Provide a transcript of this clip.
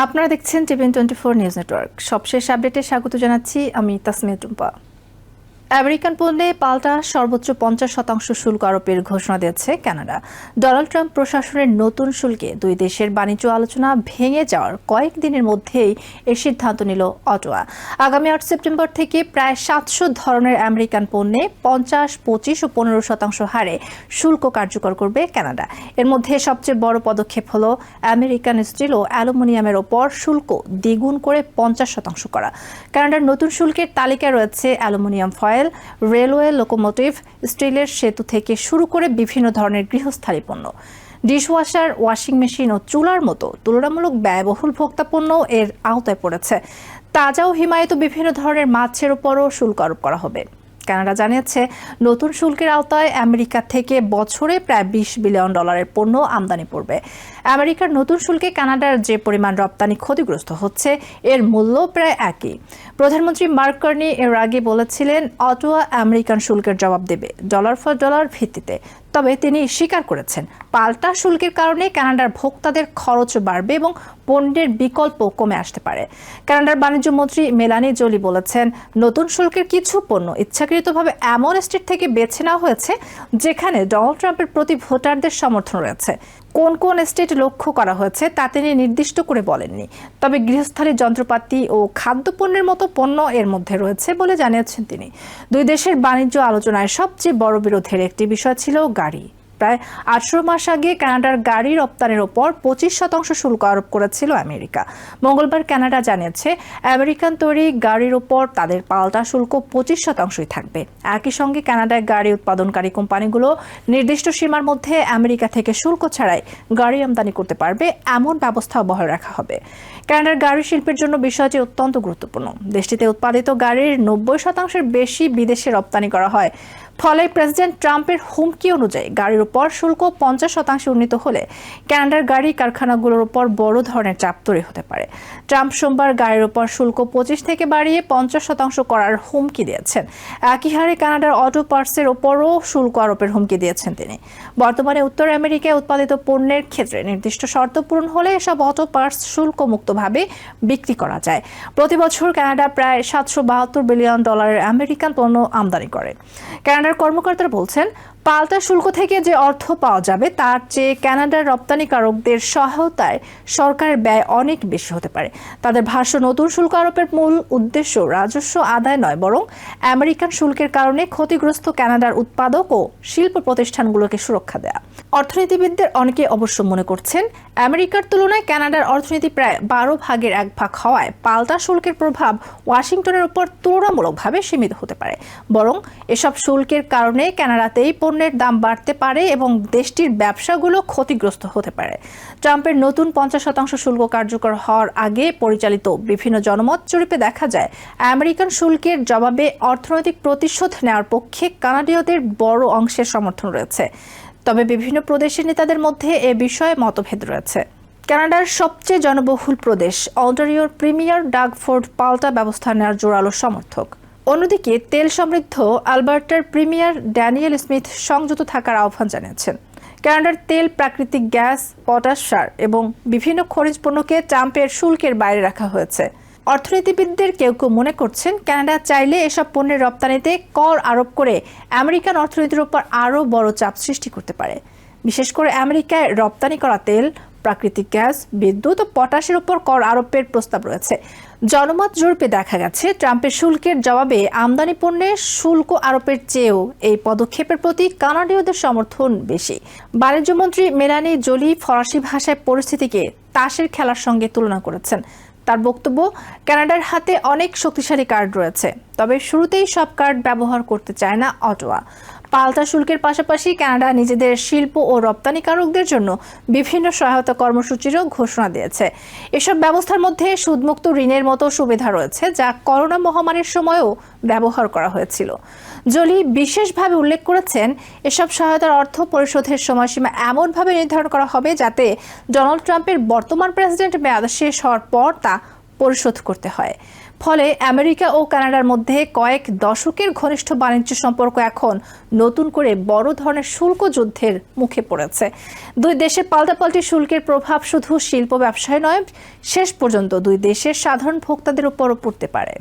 আপনারা দেখছেন টিভেন24 news network. সবশেষ আপডেটে স্বাগত জানাচ্ছি আমি তাসমিয়া টুম্পা। আমেরিকান পণ্যে পাল্টা সর্বোচ্চ 50% শুল্ক আরোপের ঘোষণা দিয়েছে কানাডা। ডোনাল্ড ট্রাম্প প্রশাসনের নতুন শুল্কে দুই দেশের বাণিজ্য আলোচনা ভেঙে যাওয়ার কয়েকদিনের মধ্যেই এই সিদ্ধান্ত নিল অটোয়া। আগামী 8 সেপ্টেম্বর থেকে প্রায় 700 ধরনের আমেরিকান পণ্যে 50, 25 ও 15% হারে শুল্ক কার্যকর করবে কানাডা। এর মধ্যে সবচেয়ে বড় পদক্ষেপ হল আমেরিকান স্টিল ও অ্যালুমিনিয়ামের ওপর শুল্ক দ্বিগুণ করে 50% করা। কানাডার নতুন শুল্কের তালিকায় রয়েছে অ্যালুমিনিয়াম ফয়েল, রেলওয়ে লোকোমোটিভ, স্টিলের সেতু থেকে শুরু করে বিভিন্ন ধরনের গৃহস্থালী পণ্য। ডিশওয়াশার, ওয়াশিং মেশিন ও চুলার মতো তুলনামূলক ব্যয়বহুল ভোক্তা পণ্য এর আওতায় পড়েছে। তাজা ও হিমায়িত বিভিন্ন ধরনের মাছের উপরও শুল্ক আরোপ করা হবে। কানাডা জানিয়েছে, নতুন শুল্কের আওতায় আমেরিকা থেকে বছরে প্রায় $20 বিলিয়ন পণ্য আমদানি পড়বে। আমেরিকার নতুন শুল্কে কানাডার যে পরিমাণ রপ্তানি ক্ষতিগ্রস্ত হচ্ছে, এর মূল্য প্রায় একই। প্রধানমন্ত্রী মার্ক কার্নি এর আগে বলেছিলেন, অটোয়া আমেরিকান শুল্কের জবাব দেবে ডলার ফর ডলার ভিত্তিতে। তবে তিনি স্বীকার করেছেন, পাল্টা শুল্কের কারণে কানাডার ভোক্তাদের খরচ বাড়বে এবং পণ্যের বিকল্প কমে আসতে পারে। কানাডার বাণিজ্য মন্ত্রী মেলানি জোলি বলেছেন, নতুন শুল্কের কিছু পণ্য ইচ্ছাকৃতভাবে এমন স্টেট থেকে বেছে নেওয়া হয়েছে যেখানে ডোনাল্ড ট্রাম্পের প্রতি ভোটারদের সমর্থন রয়েছে। কোন কোন স্টেট লক্ষ্য করা হয়েছে তা তিনি নির্দিষ্ট করে বলেননি। তবে গৃহস্থালী যন্ত্রপাতি ও খাদ্যপণ্যের মতো পণ্য এর মধ্যে রয়েছে বলে জানিয়েছেন তিনি। দুই দেশের বাণিজ্য আলোচনায় সবচেয়ে বড় বিরোধের একটি বিষয় ছিল গাড়ি। প্রায় 18 মাস আগে কানাডার গাড়ি রপ্তানির ওপর 25% শুল্ক আরোপ করেছিল আমেরিকা। মঙ্গলবার কানাডা জানিয়েছে, আমেরিকান তৈরি গাড়ির ওপর তাদের পাল্টা শুল্ক 25%ই থাকবে। একই সঙ্গে কানাডায় গাড়ি উৎপাদনকারী কোম্পানিগুলো নির্দিষ্ট সীমার মধ্যে আমেরিকা থেকে শুল্ক ছাড়াই গাড়ি আমদানি করতে পারবে, এমন ব্যবস্থা বহাল রাখা হবে। কানাডার গাড়ি শিল্পের জন্য বিষয়টি অত্যন্ত গুরুত্বপূর্ণ। দেশটিতে উৎপাদিত গাড়ির 90% বেশি বিদেশে রপ্তানি করা হয়। ফলে প্রেসিডেন্ট ট্রাম্পের হুমকি অনুযায়ী গাড়ির উপর শুল্ক 50% উন্নীত হলে কানাডার গাড়ি কারখানাগুলোর উপর বড় ধরনের চাপ তৈরি হতে পারে। ট্রাম্প সোমবার গাড়ির উপর শুল্ক 25 থেকে বাড়িয়ে 50% করার হুমকি দিয়েছেন। একই হারে কানাডার অটো পার্টসের ওপরও শুল্ক আরোপের হুমকি দিয়েছেন তিনি। বর্তমানে উত্তর আমেরিকায় উৎপাদিত পণ্যের ক্ষেত্রে নির্দিষ্ট শর্ত পূরণ হলে এসব অটো পার্টস শুল্ক মুক্তভাবে বিক্রি করা যায়। প্রতি বছর কানাডা প্রায় $772 বিলিয়ন আমেরিকান পণ্য আমদানি করে। কানাডার কর্মকর্তারা বলছেন, পাল্টা শুল্ক থেকে যে অর্থ পাওয়া যাবে তার চেয়ে কানাডার রপ্তানিকারকদের সহায়তায় সরকারের ব্যয় অনেক বেশি হতে পারে। তাদের ভাষ্য, নতুন শুল্ক আরোপের মূল উদ্দেশ্য রাজস্ব আদায় নয়, বরং আমেরিকান শুল্কের কারণে ক্ষতিগ্রস্ত কানাডার উৎপাদক ও শিল্প প্রতিষ্ঠানগুলোকে সুরক্ষা দেয়া। অর্থনীতিবিদদের অনেকে অবশ্য মনে করছেন, আমেরিকার তুলনায় কানাডার অর্থনীতি প্রায় 12 ভাগের 1 ভাগ হওয়ায় পাল্টা শুল্কের প্রভাব ওয়াশিংটনের উপর তুলনামূলকভাবে সীমিত হতে পারে। বরং এসব শুল্কের কারণে কানাডাতেই পণ্যের দাম বাড়তে পারে এবং দেশটির ব্যবসাগুলো ক্ষতিগ্রস্ত হতে পারে। ট্রাম্পের নতুন 50% শুল্ক কার্যকর হওয়ার আগে পরিচালিত বিভিন্ন জনমত জরিপে দেখা যায়, আমেরিকান শুল্কের জবাবে অর্থনৈতিক প্রতিশোধ নেওয়ার পক্ষে কানাডীয়দের বড় অংশের সমর্থন রয়েছে। তবে বিভিন্ন প্রদেশের নেতাদের মধ্যে এ বিষয়ে মতভেদ রয়েছে। কানাডার সবচেয়ে জনবহুল প্রদেশ অন্টারিওর প্রিমিয়ার ডাগ ফোর্ড পাল্টা ব্যবস্থা নেওয়ার জোরালো সমর্থক। অন্যদিকে তেল সমৃদ্ধ আলবার্টার প্রিমিয়ার ড্যানিয়েল স্মিথ সংযত থাকার আহ্বান জানিয়েছেন। কানাডার তেল, প্রাকৃতিক গ্যাস, পটাশ সার এবং বিভিন্ন খনিজ পণ্যকে ট্রাম্পের শুল্কের বাইরে রাখা হয়েছে। অর্থনীতিবিদদের কেউ কেউ মনে করছেন, কানাডা চাইলে এসব পণ্যের রপ্তানিতে কর আরোপ করে আমেরিকান অর্থনীতির উপর আরও বড় চাপ সৃষ্টি করতে পারে। বিশেষ করে আমেরিকায় রপ্তানি করা তেল, প্রাকৃতিক গ্যাস, বিদ্যুৎ ও পটাশের উপর কর আরোপের প্রস্তাব রয়েছে। জনমত জরিপে দেখা গেছে, ট্রাম্পের শুল্কের জবাবে আমদানি পণ্যে শুল্ক আরোপের চেয়েও এই পদক্ষেপের প্রতি কানাডীয়দের সমর্থন বেশি। বাণিজ্যমন্ত্রী মেলানি জোলি ফরাসি ভাষায় পরিস্থিতিকে তাসের খেলার সঙ্গে তুলনা করেছেন। তার বক্তব্য, কানাডার হাতে অনেক শক্তিশালী কার্ড রয়েছে, তবে শুরুতেই সব কার্ড ব্যবহার করতে চায় না অটোয়া। পাল্টা শুল্কের পাশাপাশি কানাডা নিজেদের শিল্প ও রপ্তানিকারকদের জন্য বিভিন্ন সহায়তা কর্মসূচিরও ঘোষণা দিয়েছে। এসব ব্যবস্থার মধ্যে সুদমুক্ত ঋণের মতো সুবিধা রয়েছে, যা করোনা মহামারীর সময়ও ব্যবহার করা হয়েছিল। জোলি বিশেষভাবে উল্লেখ করেছেন, এসব সহায়তার অর্থ পরিশোধের সময়সীমা এমনভাবে নির্ধারণ করা হবে যাতে ডোনাল্ড ট্রাম্পের বর্তমান প্রেসিডেন্ট মেয়াদ শেষ হওয়ার পর তা পরিশোধ করতে হয়। ফলে আমেরিকা ও কানাডার মধ্যে কয়েক দশকের ঘনিষ্ঠ বাণিজ্য সম্পর্ক এখন নতুন করে বড় ধরনের শুল্ক যুদ্ধের মুখে পড়েছে। দুই দেশের পাল্টাপাল্টি শুল্কের প্রভাব শুধু শিল্প ব্যবসায় নয়, শেষ পর্যন্ত দুই দেশের সাধারণ ভোক্তাদের উপরও পড়তে পারে।